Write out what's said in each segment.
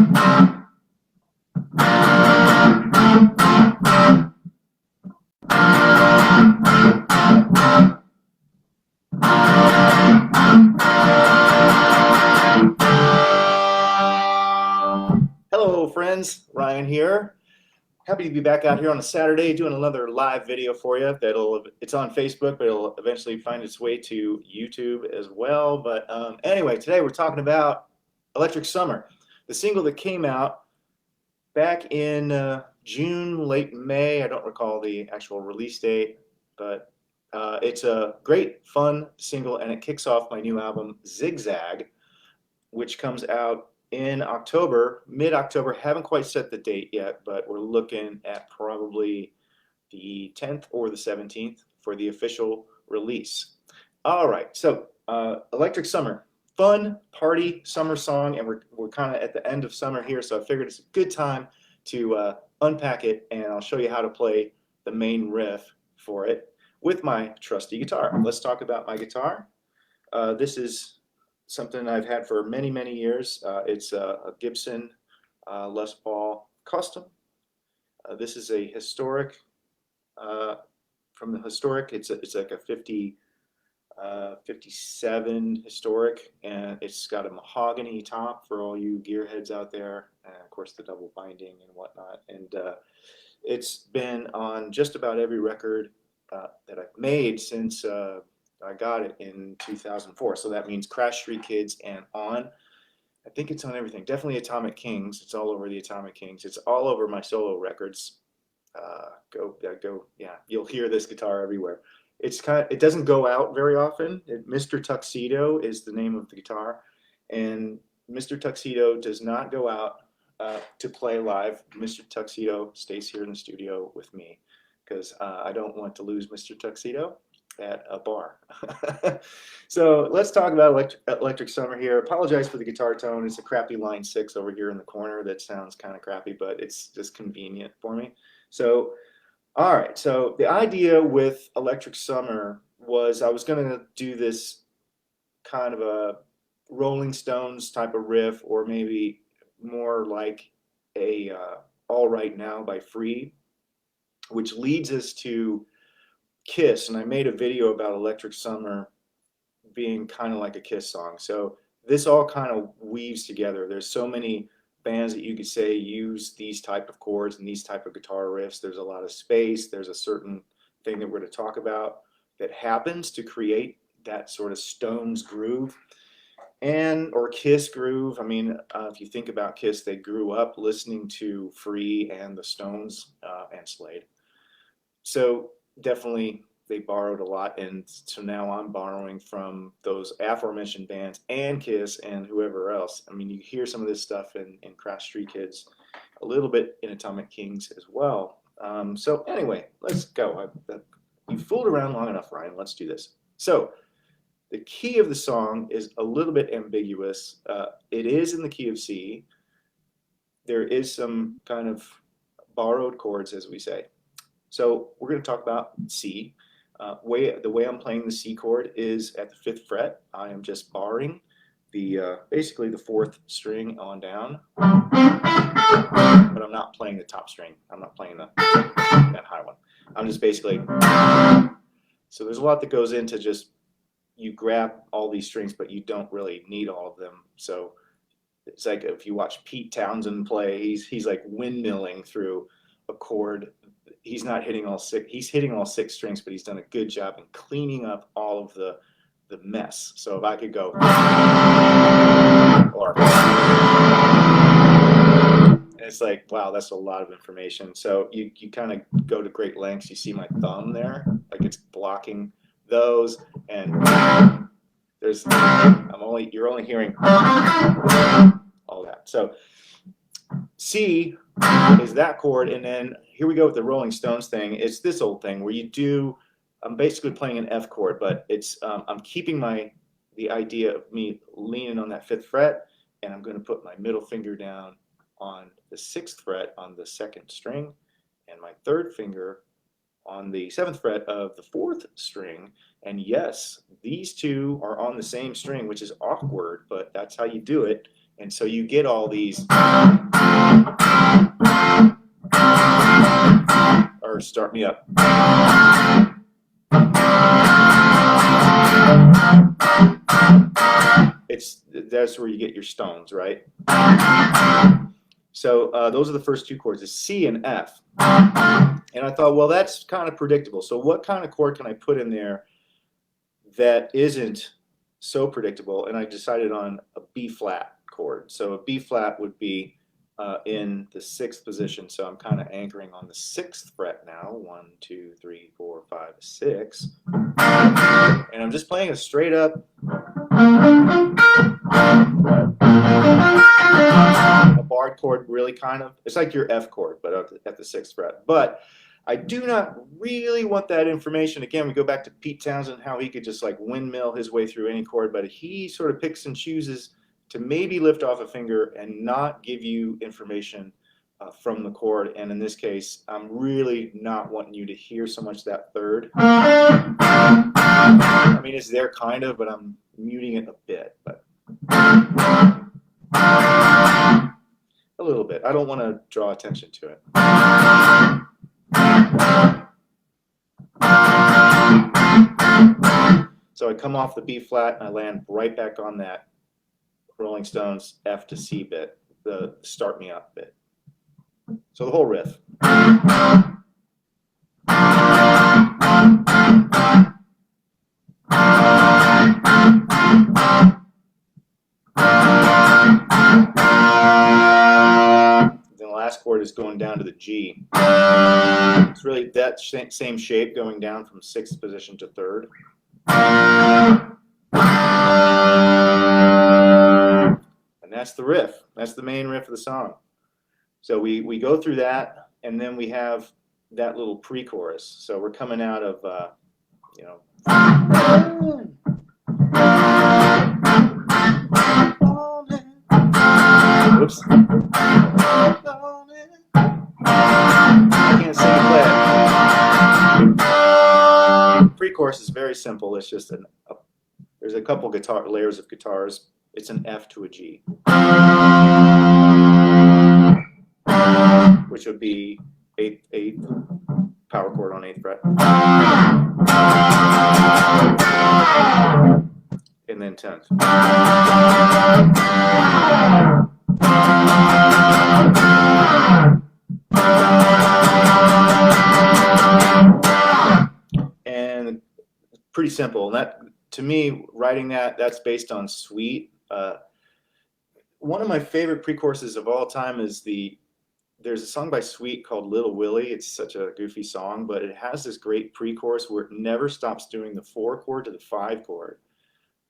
Hello friends, Ryan here. Happy to be back out here on a Saturday doing another live video for you. It's on Facebook, but it'll eventually find its way to YouTube as well. But anyway, today we're talking about Electric Summer, the single that came out back in June, late May. I don't recall the actual release date, but it's a great, fun single, and it kicks off my new album, ZIG ZAG, which comes out in October, mid-October. Haven't quite set the date yet, but we're looking at probably the 10th or the 17th for the official release. All right, so Electric Summer, fun party summer song, and we're kind of at the end of summer here, so I figured it's a good time to unpack it, and I'll show you how to play the main riff for it with my trusty guitar. Let's talk about my guitar. This is something I've had for many, many years. It's a Gibson Les Paul Custom. This is a historic, from the historic, it's like a 57 historic, and it's got a mahogany top for all you gearheads out there, and of course the double binding and whatnot. And it's been on just about every record that I've made since I got it in 2004, so that means Crash Street Kids and on. I think it's on everything. Definitely Atomic Kings. It's all over the Atomic Kings. It's all over my solo records. Yeah. You'll hear this guitar everywhere. It doesn't go out very often. Mr. Tuxedo is the name of the guitar, and Mr. Tuxedo does not go out to play live. Mr. Tuxedo stays here in the studio with me because I don't want to lose Mr. Tuxedo at a bar. So let's talk about Electric Summer here. Apologize for the guitar tone. It's a crappy line 6 over here in the corner that sounds kind of crappy, but it's just convenient for me. So all right, so the idea with Electric Summer was I was going to do this kind of a Rolling Stones type of riff, or maybe more like a All Right Now by Free, which leads us to Kiss. And I made a video about Electric Summer being kind of like a Kiss song. So this all kind of weaves together. There's so many bands that you could say use these type of chords and these type of guitar riffs. There's a lot of space. There's a certain thing that we're going to talk about that happens to create that sort of Stones groove or Kiss groove. I mean, if you think about Kiss, they grew up listening to Free and the Stones and Slade. So definitely they borrowed a lot, and so now I'm borrowing from those aforementioned bands and Kiss and whoever else. I mean, you hear some of this stuff in Crash Street Kids, a little bit in Atomic Kings as well. So anyway, let's go. You fooled around long enough, Ryan. Let's do this. So the key of the song is a little bit ambiguous. It is in the key of C. There is some kind of borrowed chords, as we say. So we're going to talk about C. The way I'm playing the C chord is at the 5th fret. I am just barring basically the 4th string on down, but I'm not playing the top string. I'm not playing that high one. I'm just basically, so there's a lot that goes into just, you grab all these strings, but you don't really need all of them. So it's like if you watch Pete Townsend play, he's like windmilling through a chord. He's not hitting all 6. He's hitting all 6 strings, but he's done a good job in cleaning up all of the mess. So if I could go, or, and it's like, wow, that's a lot of information. So you kind of go to great lengths. You see my thumb there, like it's blocking those, and there's you're only hearing all that. So C is that chord, and then here we go with the Rolling Stones thing. It's this old thing where I'm basically playing an F chord, but it's I'm keeping the idea of me leaning on that 5th fret, and I'm going to put my middle finger down on the 6th fret on the 2nd string, and my 3rd finger on the 7th fret of the 4th string. And yes, these two are on the same string, which is awkward, but that's how you do it. And so you get all these, or start me up. That's where you get your stones, right? So those are the first two chords, is C and F. And I thought, well, that's kind of predictable. So what kind of chord can I put in there that isn't so predictable? And I decided on a B flat chord. So a B flat would be in the 6th position. So I'm kind of anchoring on the 6th fret now. 1, 2, 3, 4, 5, 6. And I'm just playing a straight up a barred chord, really kind of. It's like your F chord, but at the 6th fret. But I do not really want that information. Again, we go back to Pete Townsend, how he could just like windmill his way through any chord, but he sort of picks and chooses to maybe lift off a finger and not give you information from the chord. And in this case, I'm really not wanting you to hear so much that 3rd. I mean, it's there kind of, but I'm muting it a bit, but a little bit. I don't want to draw attention to it. So I come off the B flat and I land right back on that Rolling Stones F to C bit, the start me up bit. So the whole riff. Then the last chord is going down to the G. It's really that same shape going down from 6th position to 3rd. And that's the riff. That's the main riff of the song. So we go through that, and then we have that little pre-chorus. So we're coming out of, you know. Whoops. I can't sing and play. Pre-chorus is very simple. It's just there's a couple layers of guitars. It's an F to a G, which would be 8th power chord on 8th fret, and then 10th. And pretty simple. And that, to me, writing that's based on Sweet. One of my favorite pre-choruses of all time is there's a song by Sweet called Little Willie. It's such a goofy song, but it has this great pre-chorus where it never stops doing the 4 chord to the 5 chord.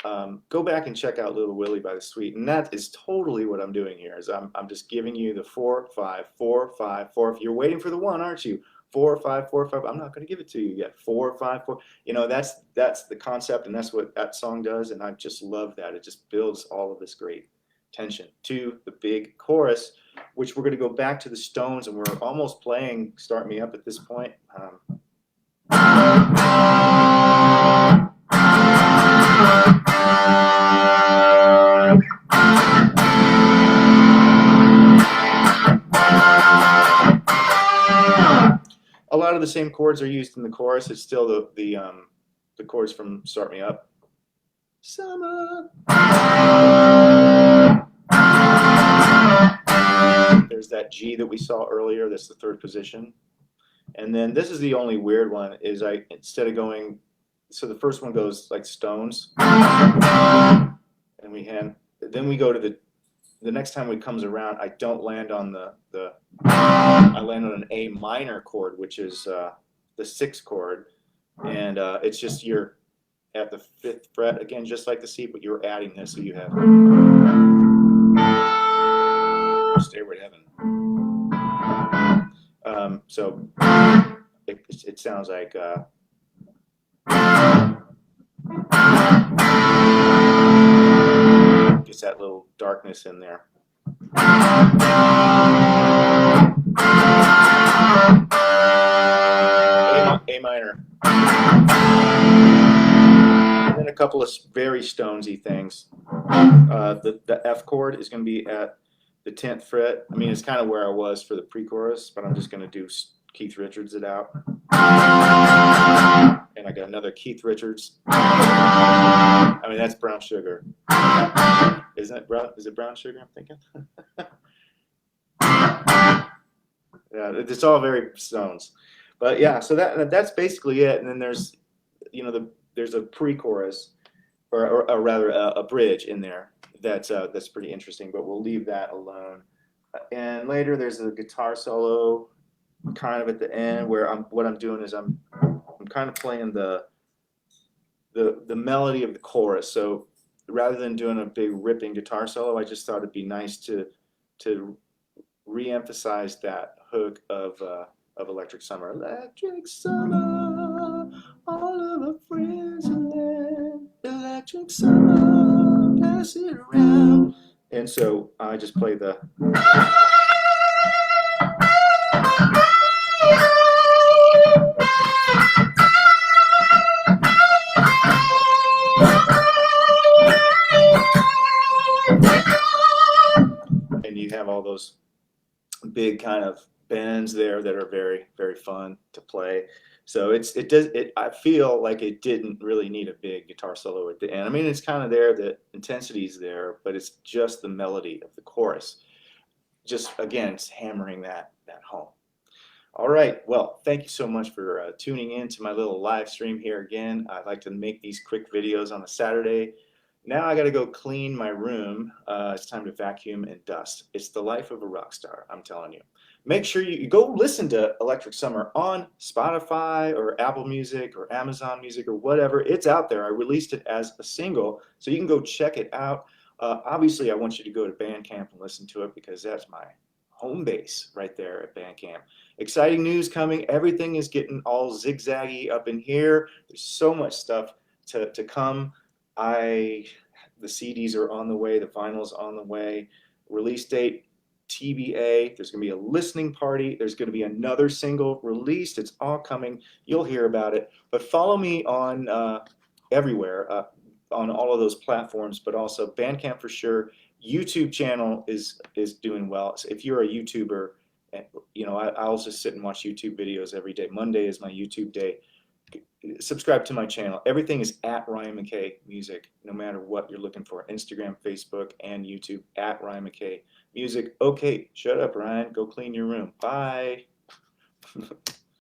Go back and check out Little Willie by the Sweet, and that is totally what I'm doing here. Is I'm just giving you the 4, 5, 4, 5, 4. If you're waiting for the 1, aren't you? 4, 5, 4, 5. I'm not going to give it to you yet. 4, 5, 4. You know, that's the concept, and that's what that song does, and I just love that. It just builds all of this great tension to the big chorus, which we're going to go back to the Stones, and we're almost playing Start Me Up at this point. A lot of the same chords are used in the chorus. It's still the chords from Start Me Up. Summer. There's that G that we saw earlier. That's the 3rd position. And then this is the only weird one, is instead of going, so the first one goes like Stones, and then we go to the next time it comes around, I don't land on I land on an A minor chord, which is the 6th chord, and it's just you're at the 5th fret again, just like the C, but you're adding this, so you have Stairway to Heaven. So it sounds like gets that little darkness in there. A minor. And then a couple of very stonesy things. The F chord is going to be at the 10th fret. I mean, it's kind of where I was for the pre-chorus, but I'm just going to do Keith Richards it out. And I got another Keith Richards. I mean, that's Brown Sugar. Isn't it brown? Is it Brown Sugar? I'm thinking. Yeah, it's all very Stones. But yeah, so that's basically it. And then there's, you know, there's a pre-chorus, or rather a bridge in there that's pretty interesting. But we'll leave that alone. And later there's a guitar solo, kind of at the end, where what I'm doing is I'm kind of playing the melody of the chorus. So rather than doing a big ripping guitar solo, I just thought it'd be nice to re-emphasize that hook of Electric Summer. Electric summer, all of our friends are there. Electric summer, pass it around. And so I just play the. And you have all those big kind of bends there that are very, very fun to play. So I feel like it didn't really need a big guitar solo at the end. I mean, it's kind of there, the intensity's there, but it's just the melody of the chorus. Just, again, it's hammering that home. All right, well, thank you so much for tuning in to my little live stream here again. I like to make these quick videos on a Saturday. Now I got to go clean my room. It's time to vacuum and dust. It's the life of a rock star, I'm telling you. Make sure you go listen to Electric Summer on Spotify or Apple Music or Amazon Music or whatever. It's out there. I released it as a single, so you can go check it out. Obviously, I want you to go to Bandcamp and listen to it because that's my home base right there at Bandcamp. Exciting news coming. Everything is getting all zigzaggy up in here. There's so much stuff to come. The CDs are on the way. The vinyl's on the way. Release date TBA. There's going to be a listening party. There's going to be another single released. It's all coming. You'll hear about it. But follow me on everywhere, on all of those platforms, but also Bandcamp for sure. YouTube channel is doing well. So if you're a YouTuber, you know, I also sit and watch YouTube videos every day. Monday is my YouTube day. Subscribe to my channel. Everything is at Ryan McKay Music, no matter what you're looking for. Instagram, Facebook, and YouTube at Ryan McKay Music. Okay, shut up, Ryan. Go clean your room. Bye.